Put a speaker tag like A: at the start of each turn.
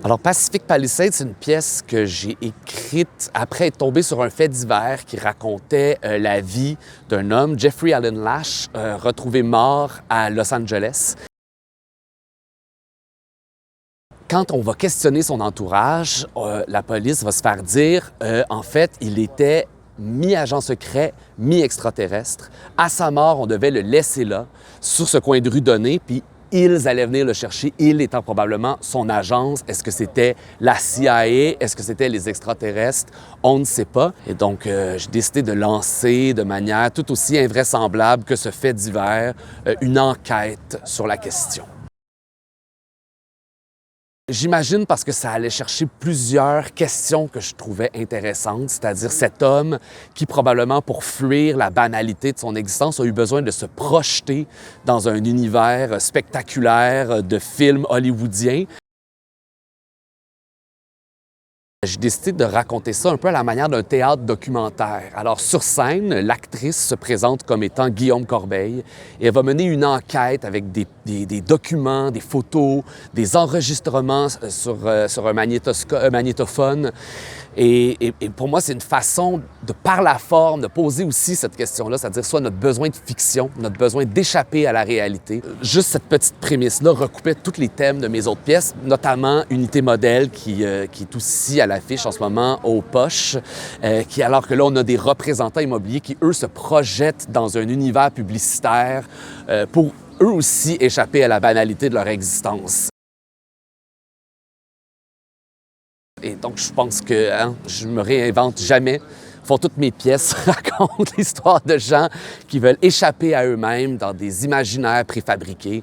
A: Alors, Pacific Palisades, c'est une pièce que j'ai écrite après être tombé sur un fait divers qui racontait la vie d'un homme, Jeffrey Allen Lash, retrouvé mort à Los Angeles. Quand on va questionner son entourage, la police va se faire dire, en fait, il était mi-agent secret, mi-extraterrestre. À sa mort, on devait le laisser là, sur ce coin de rue donné, puis ils allaient venir le chercher, il étant probablement son agence. Est-ce que c'était la CIA? Est-ce que c'était les extraterrestres? On ne sait pas. Et donc, j'ai décidé de lancer de manière tout aussi invraisemblable que ce fait divers, une enquête sur la question. J'imagine parce que ça allait chercher plusieurs questions que je trouvais intéressantes, c'est-à-dire cet homme qui, probablement pour fuir la banalité de son existence, a eu besoin de se projeter dans un univers spectaculaire de films hollywoodiens. J'ai décidé de raconter ça un peu à la manière d'un théâtre documentaire. Alors, sur scène, l'actrice se présente comme étant Guillaume Corbeil et elle va mener une enquête avec des documents, des photos, des enregistrements sur un magnétophone. Et pour moi, c'est une façon de, par la forme, de poser aussi cette question-là, c'est-à-dire soit notre besoin de fiction, notre besoin d'échapper à la réalité. Juste cette petite prémisse-là recoupait tous les thèmes de mes autres pièces, notamment Unité Modèle, qui est aussi à l'affiche en ce moment aux poches, alors que là, on a des représentants immobiliers qui, eux, se projettent dans un univers publicitaire pour eux aussi échapper à la banalité de leur existence. Et donc, je pense que je me réinvente jamais. Toutes mes pièces racontent l'histoire de gens qui veulent échapper à eux-mêmes dans des imaginaires préfabriqués.